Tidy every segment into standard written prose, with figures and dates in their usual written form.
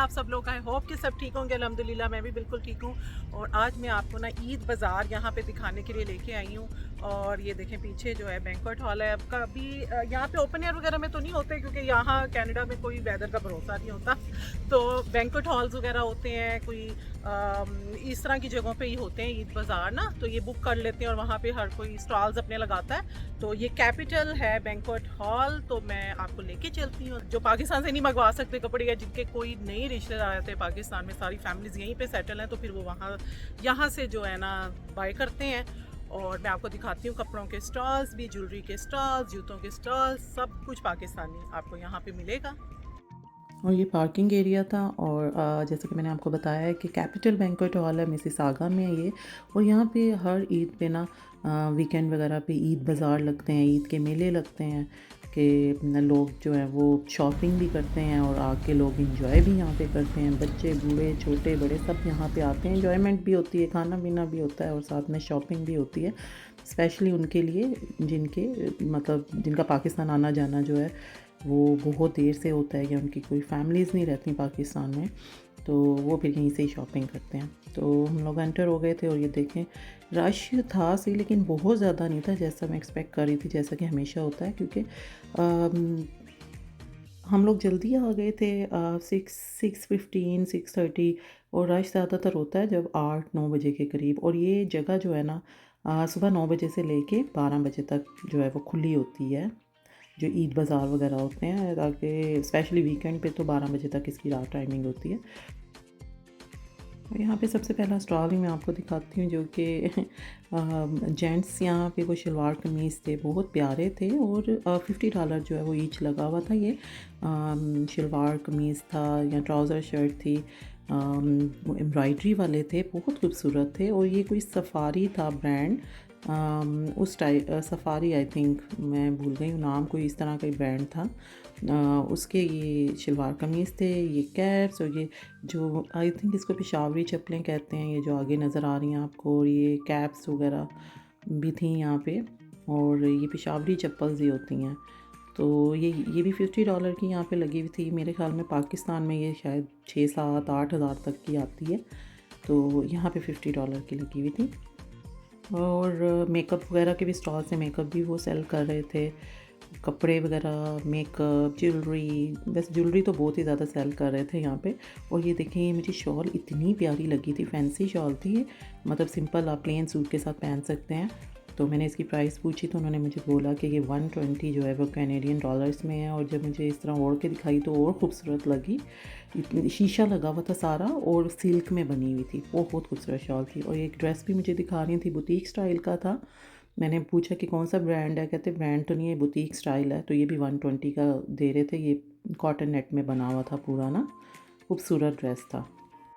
आप सब लोग? आई होप कि सब ठीक होंगे। अल्हम्दुलिल्लाह मैं भी बिल्कुल ठीक हूँ। और आज मैं आपको ना ईद बाज़ार यहाँ पे दिखाने के लिए लेके आई हूँ। और ये देखें पीछे जो है बैंक्वेट हॉल है। अब कभी यहाँ पे ओपन एयर वगैरह में तो नहीं होते क्योंकि यहाँ कनाडा में कोई वेदर का भरोसा नहीं होता। तो बैंक्वेट हॉल्स वगैरह होते हैं कोई इस तरह की जगहों पे ही होते हैं ईद बाज़ार ना। तो ये बुक कर लेते हैं और वहाँ पे हर कोई स्टॉल्स अपने लगाता है। तो ये कैपिटल है बैंक्वेट हॉल। तो मैं आपको लेके चलती हूँ। जो पाकिस्तान से नहीं मंगवा सकते कपड़े या जिनके कोई नई रिश्तेदार आते हैं पाकिस्तान में, सारी फैमिलीज यहीं पे सेटल हैं, तो फिर वो वहाँ यहाँ से जो है ना बाय करते हैं। और मैं आपको दिखाती हूँ कपड़ों के स्टॉल्स भी, ज्वेलरी के स्टॉल्स, जूतों के स्टॉल्स, सब कुछ पाकिस्तानी आपको यहाँ पे मिलेगा। और ये पार्किंग एरिया था। और जैसे कि मैंने आपको बताया है कि कैपिटल बैंक्वेट हॉल है, मिसिसागा में है ये। और यहाँ पे हर ईद पे ना वीकेंड वगैरह पे ईद बाज़ार लगते हैं, ईद के मेले लगते हैं कि लोग जो हैं वो शॉपिंग भी करते हैं और आके लोग इंजॉय भी यहाँ पे करते हैं। बच्चे बूढ़े छोटे बड़े सब यहाँ पे आते हैं, इंजॉयमेंट भी होती है, खाना पीना भी होता है और साथ में शॉपिंग भी होती है। स्पेशली उनके लिए जिनके मतलब जिनका पाकिस्तान आना जाना जो है वो बहुत देर से होता है, या उनकी कोई फैमिलीज़ नहीं रहती पाकिस्तान में, तो वो फिर यहीं से ही शॉपिंग करते हैं। तो हम लोग एंटर हो गए थे और ये देखें रश था सही, लेकिन बहुत ज़्यादा नहीं था जैसा मैं एक्सपेक्ट कर रही थी, जैसा कि हमेशा होता है। क्योंकि हम लोग जल्दी आ गए थे, 6:15 6:30। और रश ज़्यादातर होता है जब 8-9 बजे के करीब। और ये जगह जो है ना सुबह 9 बजे से लेके 12 बजे तक जो है वो खुली होती है, जो ईद बाज़ार वगैरह होते हैं, ताकि स्पेशली वीकेंड पे तो 12 बजे तक इसकी रात टाइमिंग होती है। और यहाँ पे सबसे पहला स्टॉल ही मैं आपको दिखाती हूँ, जो कि जेंट्स यहाँ पे वो शलवार कमीज़ थे, बहुत प्यारे थे। और $50 जो है वो ईच लगा हुआ था। ये शलवार कमीज़ था या ट्राउज़र शर्ट थी, एम्ब्रॉयडरी वाले थे, बहुत खूबसूरत थे। और ये कोई सफारी था ब्रांड, उस टाइप सफारी आई थिंक, मैं भूल गई हूँ नाम, कोई इस तरह का ही ब्रांड था। उसके ये शलवार कमीज़ थे, ये कैप्स, और ये जो आई थिंक इसको पेशावरी चप्पलें कहते हैं, ये जो आगे नज़र आ रही हैं आपको। और ये कैप्स वगैरह भी थी यहाँ पे। और ये पेशावरी चप्पल्स ही होती हैं। तो ये भी $50 की यहाँ पे लगी हुई थी। मेरे ख्याल में पाकिस्तान में ये शायद 6-7-8 हज़ार तक की आती है, तो यहाँ पे $50 की लगी हुई थी। और मेकअप वगैरह के भी स्टॉल से मेकअप भी वो सेल कर रहे थे, कपड़े वगैरह, मेकअप, ज्वेलरी। बस ज्वेलरी तो बहुत ही ज़्यादा सेल कर रहे थे यहाँ पे। और ये देखें, ये मुझे शॉल इतनी प्यारी लगी थी, फैंसी शॉल थी, मतलब सिंपल आप प्लेन सूट के साथ पहन सकते हैं। तो मैंने इसकी प्राइस पूछी तो उन्होंने मुझे बोला कि ये 120 जो है वो कैनेडियन डॉलर्स में है। और जब मुझे इस तरह ओढ़ के दिखाई तो और ख़ूबसूरत लगी। इतनी शीशा लगा हुआ था सारा और सिल्क में बनी हुई थी, बहुत खूबसूरत शॉल थी। और एक ड्रेस भी मुझे दिखा रही थी, बुटीक स्टाइल का था। मैंने पूछा कि कौन सा ब्रांड है, कहते ब्रांड तो नहीं है, बुटीक स्टाइल है। तो ये भी 120 का दे रहे थे। ये कॉटन नेट में बना हुआ था पूरा ना, खूबसूरत ड्रेस था।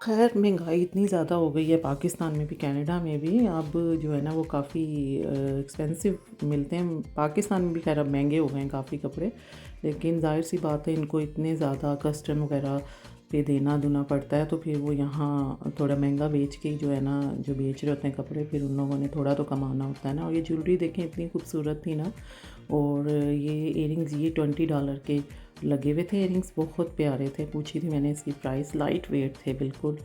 खैर महंगाई इतनी ज़्यादा हो गई है पाकिस्तान में भी कनाडा में भी, अब जो है ना वो काफ़ी एक्सपेंसिव मिलते हैं। पाकिस्तान में भी खैर अब महंगे हो गए हैं काफ़ी कपड़े, लेकिन जाहिर सी बात है इनको इतने ज़्यादा कस्टम वगैरह पे देना दुना पड़ता है, तो फिर वो यहाँ थोड़ा महंगा बेच के ही जो है ना, जो बेच रहे होते हैं कपड़े, फिर उन लोगों ने थोड़ा तो कमाना होता है ना। और ये ज्वेलरी देखें इतनी खूबसूरत थी ना। और ये इयरिंग्स ये $20 के लगे हुए थे। इयरिंग्स बहुत प्यारे थे, पूछी थी मैंने इसकी प्राइस, लाइट वेट थे बिल्कुल।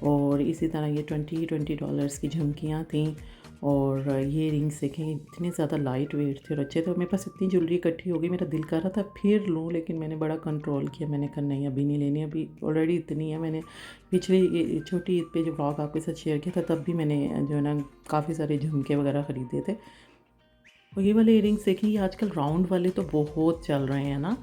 और इसी तरह ये $20 की झुमकियाँ थीं। और ये रिंग्स देखें इतने ज़्यादा लाइट वेट थे और अच्छे थे। और मेरे पास इतनी ज्वेलरी इकट्ठी हो गई, मेरा दिल कर रहा था फिर लूँ, लेकिन मैंने बड़ा कंट्रोल किया। मैंने कहा नहीं अभी नहीं लेनी, अभी ऑलरेडी इतनी है। मैंने पिछली छोटी ईद पे जो ब्लॉग आपके साथ शेयर किया था तब भी मैंने जो है ना काफ़ी सारे झुमके वगैरह ख़रीदे थे। और ये वाले इयरिंग्स देखिए, ये आजकल राउंड वाले तो बहुत चल रहे हैं ना।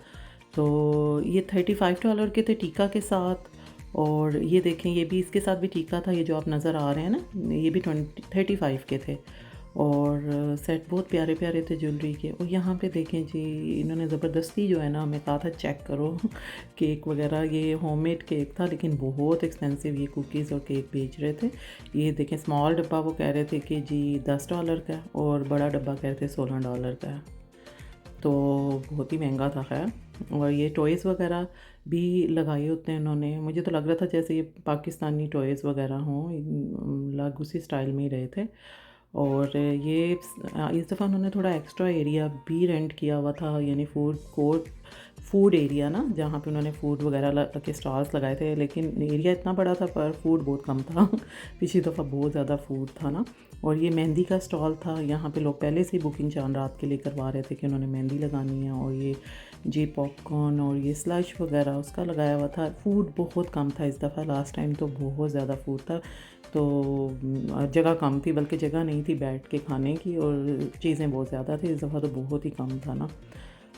तो ये $35 के थे टीका के साथ। और ये देखें, ये भी इसके साथ भी टीका था, ये जो आप नज़र आ रहे हैं ना, ये भी 35 के थे। और सेट बहुत प्यारे प्यारे थे ज्वेलरी के। और यहाँ पे देखें जी, इन्होंने ज़बरदस्ती जो है ना हमें कहा था चेक करो केक वगैरह। ये होममेड केक था लेकिन बहुत एक्सपेंसिव ये कुकीज़ और केक बेच रहे थे। ये देखें, स्मॉल डब्बा वो कह रहे थे कि जी $10 का है, और बड़ा डब्बा कह रहे थे $16 का है। तो बहुत ही महंगा था खैर। और ये टॉयज़ वगैरह भी लगाए होते हैं उन्होंने, मुझे तो लग रहा था जैसे ये पाकिस्तानी टॉयज़ वगैरह हों, लग उसी स्टाइल में ही रहे थे। और ये इस दफ़ा उन्होंने थोड़ा एक्स्ट्रा एरिया भी रेंट किया हुआ था, यानी फूड कोर्ट, फूड एरिया ना, जहाँ पे उन्होंने फूड वगैरह के स्टॉल्स लगाए थे, लेकिन एरिया इतना बड़ा था पर फूड बहुत कम था। पिछली दफ़ा बहुत ज़्यादा फूड था ना। और ये मेहंदी का स्टॉल था, यहाँ पे लोग पहले से ही बुकिंग चांद रात के लिए करवा रहे थे कि उन्होंने मेहंदी लगानी है। और ये जी पॉपकॉर्न और ये स्लश वगैरह उसका लगाया हुआ था। फूड बहुत कम था इस दफ़ा, लास्ट टाइम तो बहुत ज़्यादा फूड था, तो जगह कम थी, बल्कि जगह नहीं थी बैठ के खाने की, और चीज़ें बहुत ज़्यादा थी। इस दफ़ा तो बहुत ही कम था ना।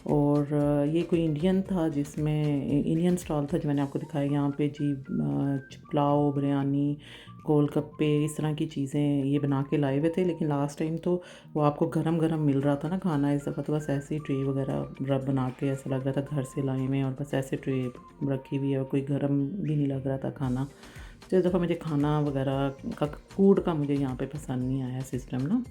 और ये कोई इंडियन था, जिसमें इंडियन स्टॉल था जो मैंने आपको दिखाया। यहाँ पे जी पुलाव, बिरयानी, गोलगप्पे, इस तरह की चीज़ें ये बना के लाए हुए थे। लेकिन लास्ट टाइम तो वो आपको गरम गरम मिल रहा था ना खाना। इस दफ़ा तो बस ऐसे ही ट्रे वगैरह रब बना के ऐसा लग रहा था घर से लाए हुए हैं, और बस ऐसे ट्रे रखी हुई है, और कोई गरम भी नहीं लग रहा था खाना। तो इस दफ़ा मुझे खाना वगैरह का, फूड का मुझे यहाँ पे पसंद नहीं आया सिस्टम ना।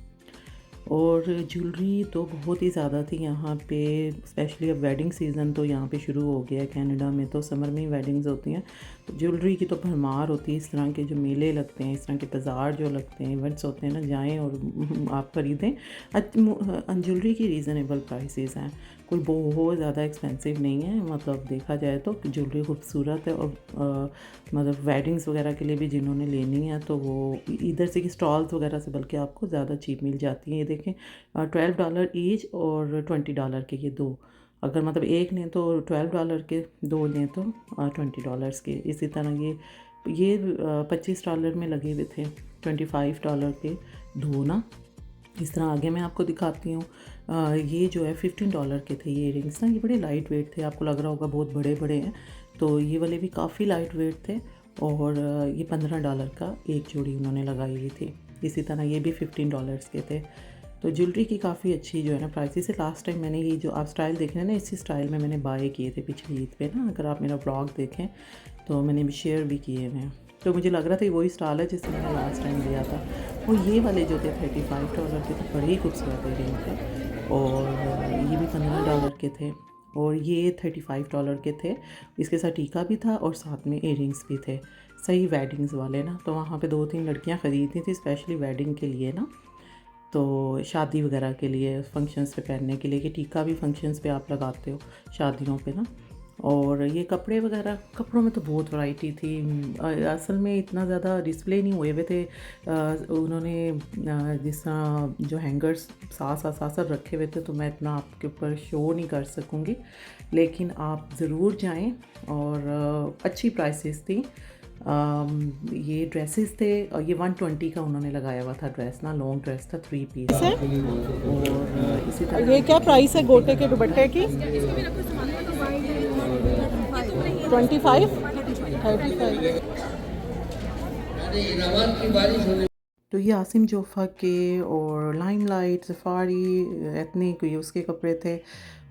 और ज्वेलरी तो बहुत ही ज़्यादा थी यहाँ पे, स्पेशली अब वेडिंग सीज़न तो यहाँ पे शुरू हो गया है। कनाडा में तो समर में ही वेडिंग्स होती हैं, तो ज्वेलरी की तो भरमार होती है। इस तरह के जो मेले लगते हैं, इस तरह के बाज़ार जो लगते हैं, इवेंट्स होते हैं ना, जाएं और आप ख़रीदें। ज्वेलरी की रीज़नेबल प्राइसेस हैं, कोई बहुत ज़्यादा एक्सपेंसिव नहीं है। मतलब देखा जाए तो ज्वेलरी खूबसूरत है, और मतलब वेडिंग्स वगैरह के लिए भी जिन्होंने लेनी है तो वो इधर से की स्टॉल्स वगैरह से बल्कि आपको ज़्यादा चीप मिल जाती हैं। ये देखें, $12 ईच और $20 के ये दो, अगर मतलब एक लें तो $12 के, दो लें तो $20 के। इसी तरह ये $25 में लगे हुए थे, $25 के दो ना। इस तरह आगे मैं आपको दिखाती हूँ। ये जो है $15 के थे ये इयरिंग्स ना। ये बड़े लाइट वेट थे, आपको लग रहा होगा बहुत बड़े बड़े हैं, तो ये वाले भी काफ़ी लाइट वेट थे। और ये $15 का एक जोड़ी उन्होंने लगाई हुई थी। इसी तरह ये भी $15 के थे। तो ज्वेलरी की काफ़ी अच्छी जो है ना प्राइसेस से। लास्ट टाइम मैंने ये जो आप स्टाइल देख रहे हैं ना, इसी स्टाइल में मैंने बाय किए थे पिछली ईद पे ना। अगर आप मेरा ब्लॉग देखें तो मैंने भी शेयर भी किए हुए हैं। तो मुझे लग रहा था वही स्टाइल है जिससे मैंने लास्ट टाइम लिया था। और ये वाले जो थे $35 के थे, बड़े ही खूबसूरत इयरिंग थे। और ये भी $15 के थे, और ये $35 के थे। इसके साथ टीका भी था और साथ में इयरिंग्स भी थे, सही वेडिंग्स वाले ना। तो वहाँ पे 2-3 लड़कियाँ ख़रीदती थी स्पेशली वेडिंग के लिए ना, तो शादी वगैरह के लिए, फंक्शंस पे पहनने के लिए, कि टीका भी फंक्शंस पे आप लगाते हो शादियों पे ना। और ये कपड़े वगैरह, कपड़ों में तो बहुत वैरायटी थी। असल में इतना ज़्यादा डिस्प्ले नहीं हुए हुए थे। उन्होंने जिस तरह जो हैंगर्स साथ साथ साथ साथ रखे हुए थे, तो मैं इतना आपके ऊपर शो नहीं कर सकूँगी, लेकिन आप ज़रूर जाएं। और अच्छी प्राइसेस थी। ये ड्रेसेस थे, और ये 120 का उन्होंने लगाया हुआ था ड्रेस ना, लॉन्ग ड्रेस था, 3 पीस। है? और इसी तरह ये क्या प्राइस है गोटे के दुपट्टे की? 25, 35। तो ये आसिम जोफ़ा के और लाइमलाइट, सफारी, एथनिक, ये उसके कपड़े थे,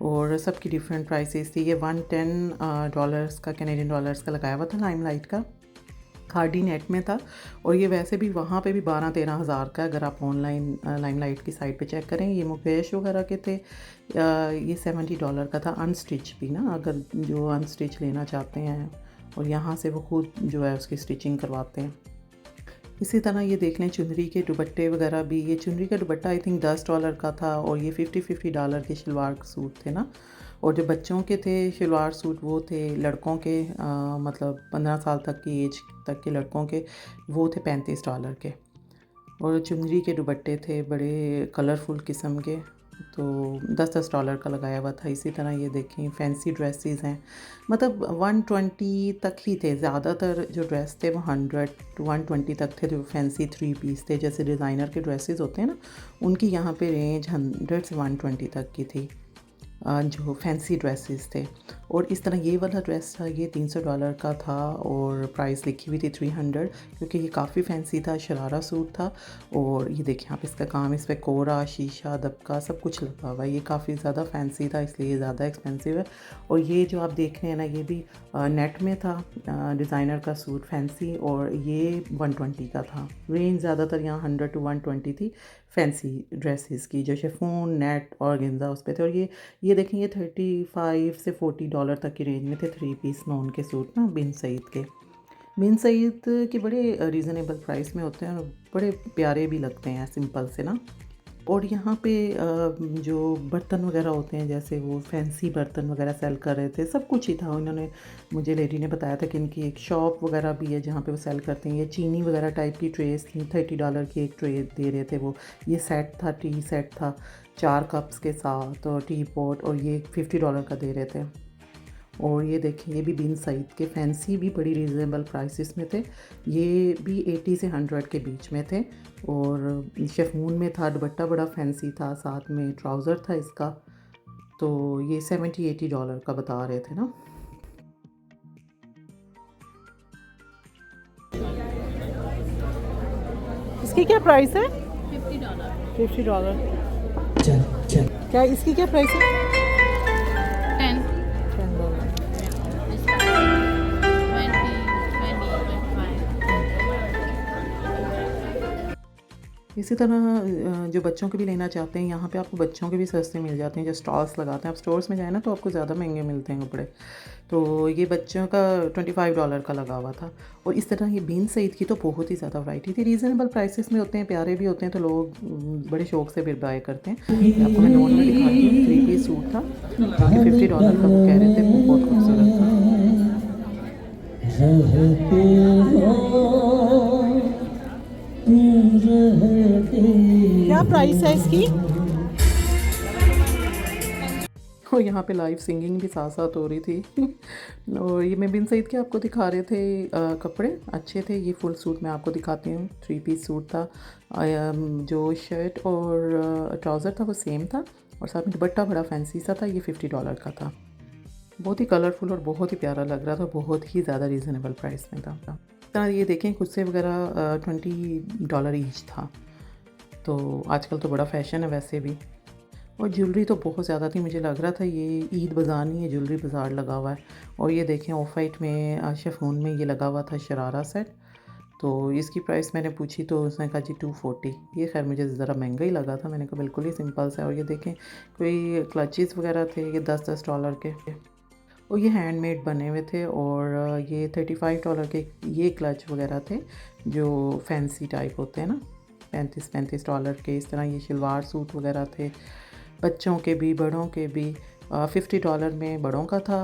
और सबकी डिफरेंट प्राइसेस थी। ये $110 का, कैनेडियन डॉलर्स का लगाया हुआ था लाइमलाइट का, खादी नेट में था। और ये वैसे भी वहाँ पे भी 12-13 हज़ार का, अगर आप ऑनलाइन लाइमलाइट की साइट पे चेक करें। ये मुकेश वगैरह के थे। ये $70 का था, अनस्टिच भी ना, अगर जो अनस्टिच लेना चाहते हैं, और यहाँ से वो खुद जो है उसकी स्टिचिंग करवाते हैं। इसी तरह ये देख लें, चुनरी के दुपट्टे वगैरह भी। ये चुनरी का दुपट्टा आई थिंक $10 का था, और ये $50 के शलवार सूट थे ना। और जो बच्चों के थे शलवार सूट, वो थे लड़कों के, मतलब 15 साल तक की एज तक के लड़कों के, वो थे $35 के। और चुनरी के दुपट्टे थे बड़े कलरफुल किस्म के, तो $10 का लगाया हुआ था। इसी तरह ये देखें, फैंसी ड्रेसेस हैं, मतलब 120 तक ही थे ज़्यादातर। जो ड्रेस थे वो 100 to 120 तक थे, जो फैंसी 3 पीस थे, जैसे डिज़ाइनर के ड्रेसेस होते हैं ना, उनकी यहाँ पे रेंज 100 से 120 तक की थी, जो फैंसी ड्रेसेस थे। और इस तरह ये वाला ड्रेस था, ये $300 का था, और प्राइस लिखी हुई थी 300, क्योंकि ये काफ़ी फैंसी था, शरारा सूट था। और ये देखिए आप, इसका काम, इस पर कोरा, शीशा, दबका सब कुछ लगा हुआ है। ये काफ़ी ज़्यादा फैंसी था, इसलिए ज़्यादा एक्सपेंसिव है। और ये जो आप देख रहे हैं ना, ये भी नेट में था, डिज़ाइनर का सूट फैंसी, और ये 120 का था। रेंज ज़्यादातर यहाँ 100 to 120 थी फैंसी ड्रेसेस की, जो शिफॉन, नेट और गेंजा उस पे थे। और ये देखें, ये $35 से $40 तक की रेंज में थे, 3 पीस नॉन के सूट ना, बिन सईद के। बिन सईद के बड़े रीज़नेबल प्राइस में होते हैं और बड़े प्यारे भी लगते हैं सिंपल से ना। और यहाँ पे जो बर्तन वगैरह होते हैं जैसे वो फैंसी बर्तन वगैरह सेल कर रहे थे, सब कुछ ही था। उन्होंने मुझे लेडी ने बताया था कि इनकी एक शॉप वगैरह भी है जहाँ पे वो सेल करते हैं। ये चीनी वगैरह टाइप की ट्रेस थी, $30 की एक ट्रे दे रहे थे वो। ये सेट था, टी सेट था 4 कप्स के साथ और टी पॉट, और ये $50 का दे रहे थे। और ये देखिए ये भी बिन सईद के फैंसी भी बड़ी रीज़नेबल प्राइसेस में थे। ये भी 80 से 100 के बीच में थे। और शेफून में था, दुपट्टा बड़ा फैंसी था, साथ में ट्राउज़र था इसका। तो ये $70-80 का बता रहे थे ना। इसकी क्या प्राइस है? $50 $50। क्या इसकी क्या प्राइस है? 10 $10। this one 20 25 इसी तरह जो बच्चों के भी लेना चाहते हैं, यहाँ पे आपको बच्चों के भी सस्ते मिल जाते हैं जो स्टॉल्स लगाते हैं। आप स्टोर्स में जाए ना तो आपको ज़्यादा महंगे मिलते हैं कपड़े। तो ये बच्चों का $25 का लगा हुआ था। और इस तरह ये बिन सईद की तो बहुत ही ज़्यादा वैरायटी थी। रीज़नेबल प्राइसेस में होते हैं, प्यारे भी होते हैं, तो लोग बड़े शौक से फिर बाय करते हैं। आपको मैं नॉर्मल दिखाती हूँ। 3 पीस सूट था जो कि $50 का वो कह रहे थे, वो बहुत खूबसूरत था। क्या प्राइस है इसकी? और यहाँ पे लाइव सिंगिंग भी साथ साथ हो रही थी। और ये मैं बिन सईद के आपको दिखा रहे थे कपड़े अच्छे थे। ये फुल सूट मैं आपको दिखाती हूँ। 3 पीस सूट था। जो शर्ट और ट्राउज़र था वो सेम था, और साथ में दुपट्टा बड़ा फैंसी सा था। ये $50 का था। बहुत ही कलरफुल और बहुत ही प्यारा लग रहा था, बहुत ही ज़्यादा रीज़नेबल प्राइस में था। तरह ये देखें कुर्से वगैरह $20 ईच था। तो आजकल तो बड़ा फ़ैशन है वैसे भी। और ज्वेलरी तो बहुत ज़्यादा थी, मुझे लग रहा था ये ईद बाज़ार नहीं है, ज्वेलरी बाज़ार लगा हुआ है। और ये देखें ऑफ वाइट में शिफॉन में ये लगा हुआ था शरारा सेट। तो इसकी प्राइस मैंने पूछी तो उसने कहा जी 240। ये खैर मुझे ज़रा महंगा ही लगा था, मैंने कहा बिल्कुल ही सिंपल सा है। और ये देखें कोई क्लचेस वगैरह थे, ये $10 के, और ये हैंडमेड बने हुए थे। और ये $35 के ये क्लच वगैरह थे जो फैंसी टाइप होते हैं ना, $35 के। इस तरह ये शलवार सूट वगैरह थे, बच्चों के भी बड़ों के भी। $50 में बड़ों का था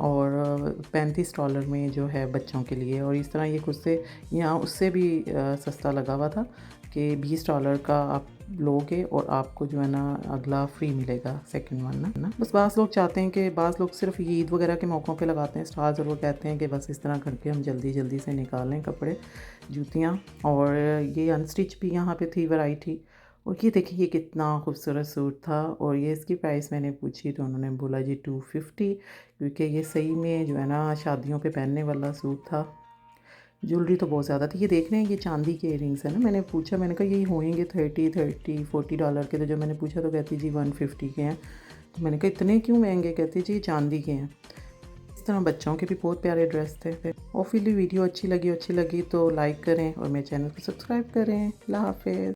और $35 में जो है बच्चों के लिए। और इस तरह ये कुछ से यहाँ उससे भी सस्ता लगा हुआ था कि $20 का आप लोगे और आपको जो है ना अगला फ्री मिलेगा, सेकंड वन ना। बस बाज़ लोग चाहते हैं कि बाज़ लोग सिर्फ ये ईद वगैरह के मौक़ों पे लगाते हैं स्टार्स, और वो कहते हैं कि बस इस तरह करके हम जल्दी जल्दी से निकालें कपड़े, जूतियाँ। और ये अनस्टिच भी यहाँ पे थी वैरायटी। और ये देखिए ये कितना खूबसूरत सूट था। और ये इसकी प्राइस मैंने पूछी तो उन्होंने बोला जी 250, क्योंकि ये सही में जो है ना शादियों पे पहनने वाला सूट था। ज्वेलरी तो बहुत ज़्यादा थी। ये देख रहे हैं ये चांदी के इयरिंग्स है ना। मैंने पूछा, मैंने कहा यही होंगे 30-40 के। तो जब मैंने पूछा तो कहती जी 150 के हैं। तो मैंने कहा इतने क्यों महंगे? कहती जी चांदी के हैं। इस तरह बच्चों के भी बहुत प्यारे ड्रेस थे। होपफुली वीडियो अच्छी लगी तो लाइक करें और मेरे चैनल को सब्सक्राइब करें। अल्लाह हाफ़िज़।